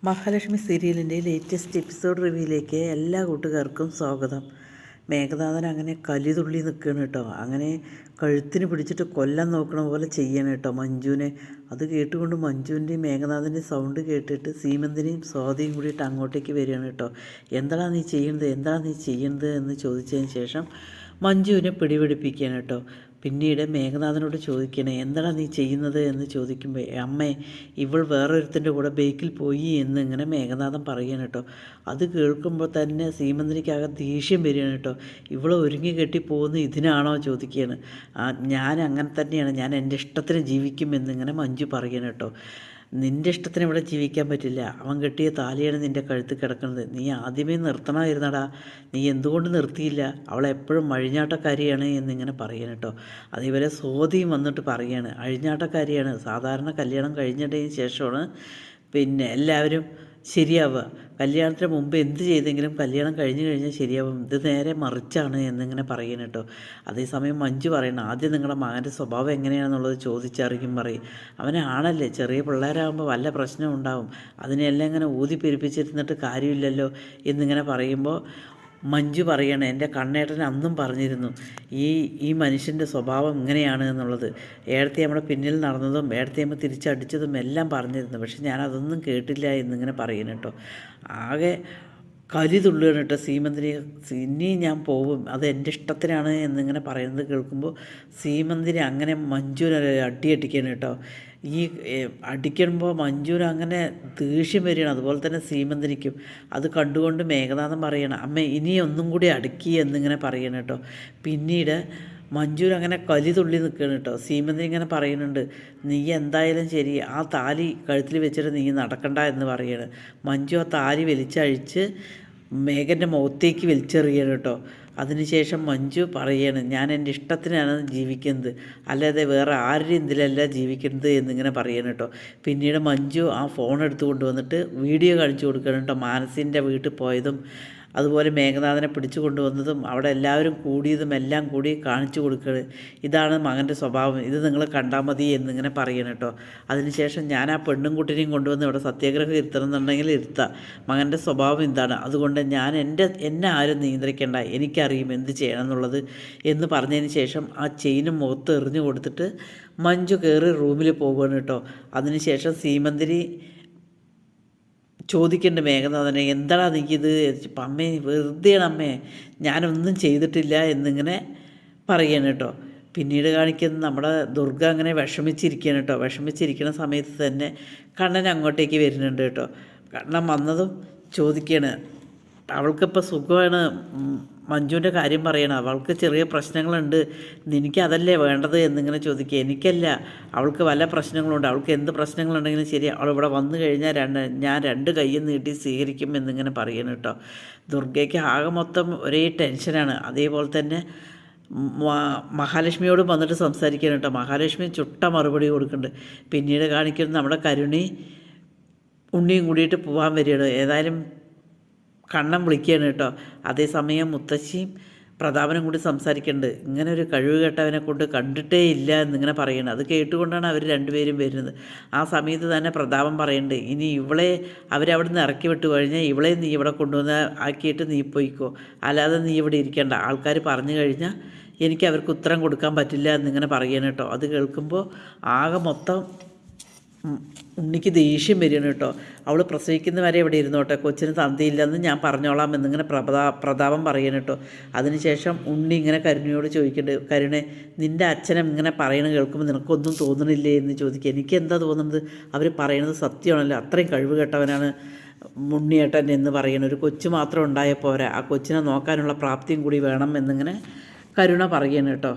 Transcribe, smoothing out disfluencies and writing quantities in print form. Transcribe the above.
മഹാലക്ഷ്മി സീരിയലിൻ്റെ latest episode റിവ്യൂയിലേക്ക് എല്ലാ കൂട്ടുകാർക്കും സ്വാഗതം. മേഘനാഥൻ അങ്ങനെ കലിതുള്ളി നിൽക്കുകയാണ് കേട്ടോ. അങ്ങനെ കഴുത്തിന് പിടിച്ചിട്ട് കൊല്ലാൻ നോക്കണ പോലെ ചെയ്യണം കേട്ടോ മഞ്ജുവിനെ. അത് കേട്ടുകൊണ്ട് മഞ്ജുവിൻ്റെയും മേഘനാഥൻ്റെയും സൗണ്ട് കേട്ടിട്ട് സീമന്തിനെയും സ്വാതിയും കൂടിയിട്ട് അങ്ങോട്ടേക്ക് വരികയാണ് കേട്ടോ. എന്താണ് നീ ചെയ്യുന്നത് എന്ന് ചോദിച്ചതിന് ശേഷം മഞ്ജുവിനെ പിടിപിടിപ്പിക്കുകയാണ് കേട്ടോ. പിന്നീട് മേഘനാഥനോട് ചോദിക്കണേ എന്താണ് നീ ചെയ്യുന്നത് എന്ന് ചോദിക്കുമ്പോൾ അമ്മേ ഇവൾ വേറൊരുത്തിൻ്റെ കൂടെ ബൈക്കിൽ പോയി എന്ന് ഇങ്ങനെ മേഘനാഥൻ പറയുകയാണ് കേട്ടോ. അത് കേൾക്കുമ്പോൾ തന്നെ സീമന്തിനിക്കാകെ ദേഷ്യം വരികയാണ് കേട്ടോ. ഇവൾ ഒരുങ്ങി കെട്ടി പോകുന്ന ഇതിനാണോ ചോദിക്കുകയാണ്. ഞാൻ അങ്ങനെ തന്നെയാണ്, ഞാൻ എൻ്റെ ഇഷ്ടത്തിന് ജീവിക്കും എന്നിങ്ങനെ മഞ്ജു പറയുകയാണ് കേട്ടോ. നിൻ്റെ ഇഷ്ടത്തിന് ഇവിടെ ജീവിക്കാൻ പറ്റില്ല. അവൻ കെട്ടിയ താലിയാണ് നിൻ്റെ കഴുത്ത് കിടക്കുന്നത്. നീ ആദ്യമേ നിർത്തണമായിരുന്നടാ, നീ എന്തുകൊണ്ട് നിർത്തിയില്ല? അവളെപ്പോഴും അഴിഞ്ഞാട്ടക്കാരിയാണ് എന്നിങ്ങനെ പറയണം കേട്ടോ. അതേപോലെ സ്വാതിയും വന്നിട്ട് പറയാണ് അഴിഞ്ഞാട്ടക്കാരിയാണ്. സാധാരണ കല്യാണം കഴിഞ്ഞതിന് ശേഷമാണ് എല്ലാവരും ശരിയാവുക. കല്യാണത്തിന് മുമ്പ് എന്ത് ചെയ്തെങ്കിലും കല്യാണം കഴിഞ്ഞ് കഴിഞ്ഞാൽ ശരിയാവും. ഇത് നേരെ മറിച്ചാണ് എന്നിങ്ങനെ പറയണം കേട്ടോ. അതേസമയം മഞ്ജു പറയണം ആദ്യം നിങ്ങളുടെ മകൻ്റെ സ്വഭാവം എങ്ങനെയാണെന്നുള്ളത് ചോദിച്ചറിയും പറയും. അവനാണല്ലേ, ചെറിയ പിള്ളേരാകുമ്പോൾ വല്ല പ്രശ്നം ഉണ്ടാവും, അതിനെല്ലാം ഇങ്ങനെ ഊതി പെരുപ്പിച്ചിരുന്നിട്ട് കാര്യമില്ലല്ലോ എന്നിങ്ങനെ പറയുമ്പോൾ മഞ്ജു പറയണേ എൻ്റെ കണ്ണേട്ടൻ അന്നും പറഞ്ഞിരുന്നു ഈ മനുഷ്യൻ്റെ സ്വഭാവം ഇങ്ങനെയാണ് എന്നുള്ളത്. ഏടത്തി നമ്മുടെ പിന്നിൽ നടന്നതും ഏടത്തി നമ്മൾ തിരിച്ചടിച്ചതും എല്ലാം പറഞ്ഞിരുന്നു, പക്ഷെ ഞാനതൊന്നും കേട്ടില്ല എന്നിങ്ങനെ പറയുന്നു കേട്ടോ. ആകെ കലി തുള്ളുകയാണ് കേട്ടോ സീമന്തിനി. ഇനിയും ഞാൻ പോവും, അത് എൻ്റെ ഇഷ്ടത്തിനാണ് എന്നിങ്ങനെ പറയുന്നത് കേൾക്കുമ്പോൾ സീമന്തിനി അങ്ങനെ മഞ്ജുവിനെ അടിയടിക്കുകയാണ് കേട്ടോ. ഈ അടിക്കുമ്പോൾ മഞ്ജുവിന് അങ്ങനെ ദേഷ്യം വരികയാണ്. അതുപോലെ തന്നെ സീമന്തിനിക്കും. അത് കണ്ടുകൊണ്ട് മേഘനാഥൻ പറയണം അമ്മ ഇനി ഒന്നും കൂടി അടിക്കുക എന്നിങ്ങനെ പറയണം കേട്ടോ. പിന്നീട് മഞ്ജുവിന് അങ്ങനെ കലി തുള്ളി നിൽക്കുകയാണ് കേട്ടോ. സീമന്തിനി ഇങ്ങനെ പറയുന്നുണ്ട് നീ എന്തായാലും ശരി ആ താലി കഴുത്തിൽ വെച്ചിട്ട് നീ നടക്കണ്ട എന്ന് പറയാണ്. മഞ്ജു ആ താലി വലിച്ചഴിച്ച് മേഘൻ്റെ മുഖത്തേക്ക് വലിച്ചെറിയണം കേട്ടോ. അതിനുശേഷം മഞ്ജു പറയാണ് ഞാൻ എൻ്റെ ഇഷ്ടത്തിനാണ് ജീവിക്കുന്നത്, അല്ലാതെ വേറെ ആരുടെയും ഇതിലല്ല ജീവിക്കുന്നത് എന്നിങ്ങനെ പറയണം കേട്ടോ. പിന്നീട് മഞ്ജു ആ ഫോൺ എടുത്ത് കൊണ്ടുവന്നിട്ട് വീഡിയോ കാണിച്ചു കൊടുക്കണം കേട്ടോ. മാനസിൻ്റെ വീട്ടിൽ പോയതും അതുപോലെ മേഘനാഥനെ പിടിച്ചു കൊണ്ടുവന്നതും അവിടെ എല്ലാവരും കൂടിയതും എല്ലാം കൂടി കാണിച്ചു കൊടുക്കുക. ഇതാണ് മകൻ്റെ സ്വഭാവം, ഇത് നിങ്ങൾ കണ്ടാൽ മതി എന്നിങ്ങനെ പറയണം കേട്ടോ. അതിനുശേഷം ഞാൻ ആ പെണ്ണും കുട്ടിനെയും കൊണ്ടുവന്ന് ഇവിടെ സത്യാഗ്രഹം ഇരുത്തണമെന്നുണ്ടെങ്കിൽ ഇരുത്താം, മകൻ്റെ സ്വഭാവം ഇതാണ്, അതുകൊണ്ട് എന്നെ ആരും നിയന്ത്രിക്കേണ്ട, എനിക്കറിയും എന്ത് ചെയ്യണം എന്നുള്ളത് എന്ന് പറഞ്ഞതിന് ശേഷം ആ ചെയിനും മുഖത്ത് എറിഞ്ഞു കൊടുത്തിട്ട് മഞ്ജു കയറി റൂമിൽ പോകുകയാണ് കേട്ടോ. അതിനുശേഷം സീമന്തിരി ചോദിക്കേണ്ട മേഘനാഥനെ എന്താടാ നീക്കിത്? അമ്മേ വെറുതെയാണ് അമ്മേ, ഞാനൊന്നും ചെയ്തിട്ടില്ല എന്നിങ്ങനെ പറയാണ് കേട്ടോ. പിന്നീട് കാണിക്കുന്നത് നമ്മുടെ ദുർഗ അങ്ങനെ വിഷമിച്ചിരിക്കുകയാണ് കേട്ടോ. വിഷമിച്ചിരിക്കുന്ന സമയത്ത് തന്നെ കണ്ണൻ അങ്ങോട്ടേക്ക് വരുന്നുണ്ട് കേട്ടോ. കണ്ണൻ വന്നതും ചോദിക്കുകയാണ് അവൾക്കിപ്പോൾ സുഖമാണ്, മഞ്ജുവിൻ്റെ കാര്യം പറയണം, അവൾക്ക് ചെറിയ പ്രശ്നങ്ങളുണ്ട്, നിനക്കതല്ലേ വേണ്ടത് എന്നിങ്ങനെ ചോദിക്കുക. എനിക്കല്ല, അവൾക്ക് വല്ല പ്രശ്നങ്ങളുണ്ട്, അവൾക്ക് എന്ത് പ്രശ്നങ്ങളുണ്ടെങ്കിലും ശരി അവൾ ഇവിടെ വന്നു കഴിഞ്ഞാൽ ഞാൻ രണ്ട് കയ്യും നീട്ടി സ്വീകരിക്കും എന്നിങ്ങനെ പറയണം കേട്ടോ. ദുർഗയ്ക്ക് ആകെ മൊത്തം ഒരേ ടെൻഷനാണ്. അതേപോലെ തന്നെ മഹാലക്ഷ്മിയോട് വന്നിട്ട് സംസാരിക്കണം കേട്ടോ. മഹാലക്ഷ്മി ചുട്ട മറുപടി കൊടുക്കുന്നുണ്ട്. പിന്നീട് കാണിക്കുന്നത് നമ്മുടെ കരുണി ഉണ്ണിയും കൂടിയിട്ട് പോകാൻ വരികയാണ്. ഏതായാലും കണ്ണൻ വിളിക്കുകയാണ് കേട്ടോ. അതേസമയം മുത്തശ്ശിയും പ്രതാപനും കൂടി സംസാരിക്കുന്നുണ്ട്. ഇങ്ങനെ ഒരു കഴിവ് കേട്ടവനെ കൊണ്ട് കണ്ടിട്ടേ ഇല്ല എന്നിങ്ങനെ പറയുന്നത്. അത് കേട്ടുകൊണ്ടാണ് അവർ രണ്ടുപേരും വരുന്നത്. ആ സമയത്ത് തന്നെ പ്രതാപൻ പറയുന്നുണ്ട് ഇനി ഇവളെ അവരവിടെ നിന്ന് ഇറക്കി വിട്ട് കഴിഞ്ഞാൽ ഇവളെ നീ ഇവിടെ കൊണ്ടുവന്ന് ആക്കിയിട്ട് നീ പോയിക്കോ, അല്ലാതെ നീ ഇവിടെ ഇരിക്കേണ്ട, ആൾക്കാർ പറഞ്ഞു കഴിഞ്ഞാൽ എനിക്ക് അവർക്ക് ഉത്തരം കൊടുക്കാൻ പറ്റില്ല എന്നിങ്ങനെ പറയണം കേട്ടോ. അത് കേൾക്കുമ്പോൾ ആകെ മൊത്തം ഉണ്ണിക്ക് ദേഷ്യം വരികയാണ് കേട്ടോ. അവൾ പ്രസവിക്കുന്നവരെ ഇവിടെ ഇരുന്നോട്ടെ, കൊച്ചിന് തന്തയില്ലെന്ന് ഞാൻ പറഞ്ഞോളാം എന്നിങ്ങനെ പ്രതാപം പറയണം കേട്ടോ. അതിനുശേഷം ഉണ്ണി ഇങ്ങനെ കരുണയോട് ചോദിക്കുന്നുണ്ട് കരുണെ നിൻ്റെ അച്ഛനും ഇങ്ങനെ പറയണ കേൾക്കുമ്പോൾ നിനക്കൊന്നും തോന്നണില്ലേ എന്ന് ചോദിക്കുക. എനിക്ക് എന്താ തോന്നുന്നത്, അവർ പറയണത് സത്യമാണല്ലോ, അത്രയും കഴിവ് കേട്ടവനാണ് ഉണ്ണിയേട്ടൻ എന്ന് പറയണം. ഒരു കൊച്ചു മാത്രം ഉണ്ടായ പോരാ, ആ കൊച്ചിനെ നോക്കാനുള്ള പ്രാപ്തിയും കൂടി വേണം എന്നിങ്ങനെ കരുണ പറയണം കേട്ടോ.